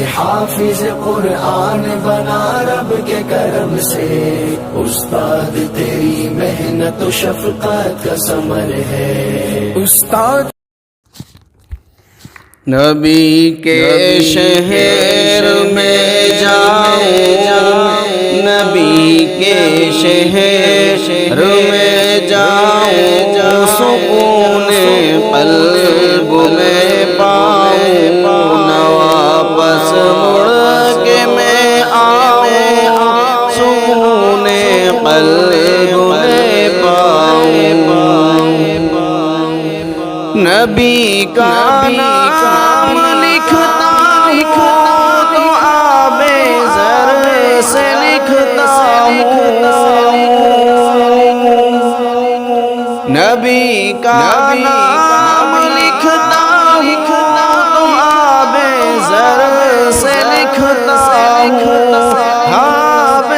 حافظ قرآن بنا رب کے کرم سے، استاد تیری محنت و شفقت کا ثمر ہے استاد۔ نبی کے شہر میں جاؤں، نبی کے شہر میں جاؤں، سکون قلب میں پاؤں، نہ واپس مڑ کے میں آؤں، سکون قلب میں پاؤں۔ نبی کا نام لکھتا ہوں تو آب زر سے لکھتا ہوں، نبی کا نام لکھتا ہوں تو آب زر سے لکھتا ہوں، آب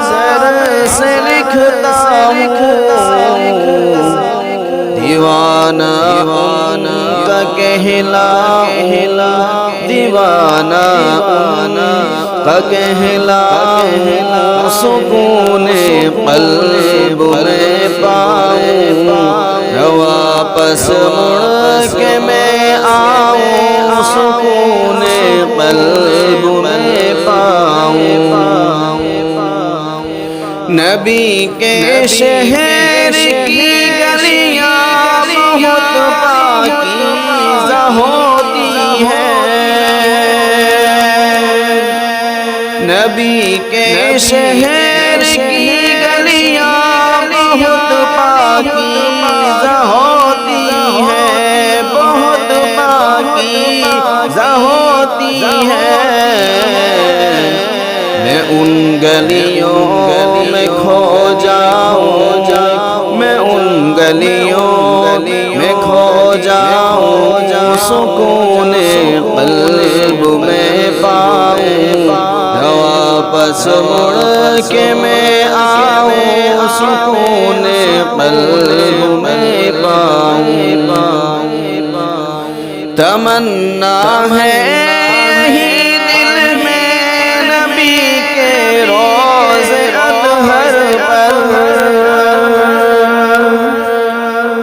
زر سے لکھتا ہوں۔ دیوانہ کا کہلا، دیوانہ کا کہلا، سکون قلب میں پاؤں، واپس مڑ کے میں آؤں، سکون قلب میں پاؤں۔ نبی کے شہر کی گلیاں بہت پاکیزہ ہوتی ہیں، نبی کے شہر کی گلیاں بہت پاکیزہ ہوتی ہیں، بہت پاکیزہ ہوتی ہیں۔ میں ان گلیوں میں کھو جاؤں، میں ان گلیوں میں کھو جاؤں، سکون قلب میں پاؤں، واپس مڑ کے میں آؤں، سکون قلب میں پاؤں۔ تمنا ہے ہی دل میں نبی کے روز اطہر پر،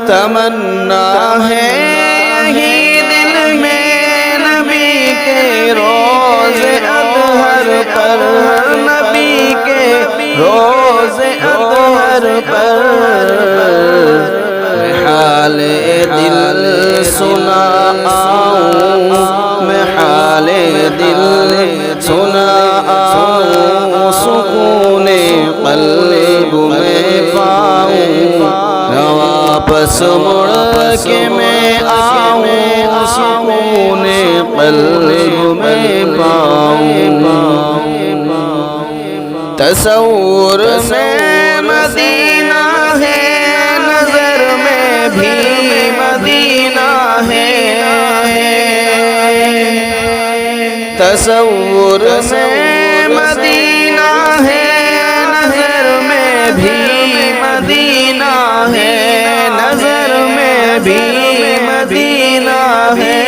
تمنا ہے ہی دل میں نبی کے روز اطہر پر، نبی کے روز اطہر پر۔ میں حال دل سنا آؤں، میں حال دل سنا آؤں، سکون قلب میں پاؤں، واپس مڑ کے میں آؤں، سکون قلب میں پاؤں۔ تصور میں مدینہ ہے، نظر میں بھی مدینہ ہے، تصور میں مدینہ ہے، نظر میں بھی مدینہ ہے، نظر میں بھی مدینہ ہے۔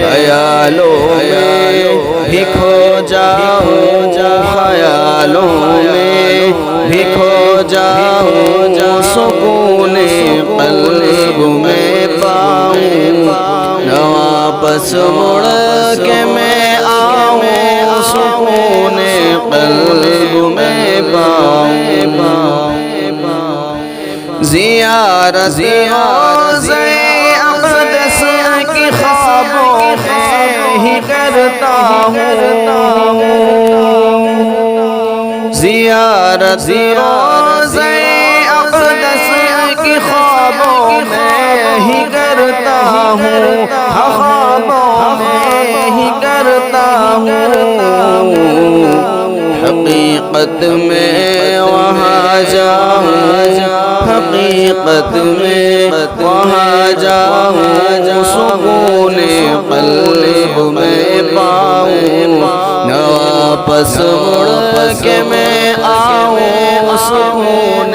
خیالوں میں بھی کھو جاؤں، خیالوں میں بھی کھو جاؤں، سکون قلب میں پاؤں، واپس مڑ کے میں آؤں، سکون قلب میں پاؤں۔ زیارت روضہ اقدس کی خوابوں میں ہی کرتا ہوں، زیارت روضہ اقدس کی خوابوں میں ہی کرتا ہوں، خوابوں میں ہی کرتا ہوں۔ حقیقت میں وہاں جاؤں، حقیقت میں وہاں جاؤں، سکون قلب میں پاؤں، واپس مڑ کے میں آؤں، سکون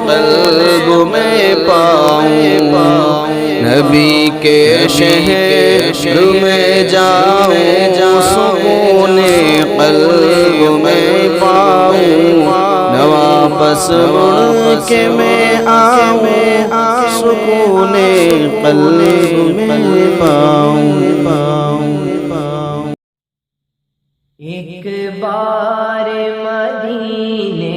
قلب میں پاؤں۔ نبی کے شہر میں جاؤں، بس مڑ کے میں آؤں سکون قلب میں پاؤں ایک بار مدینے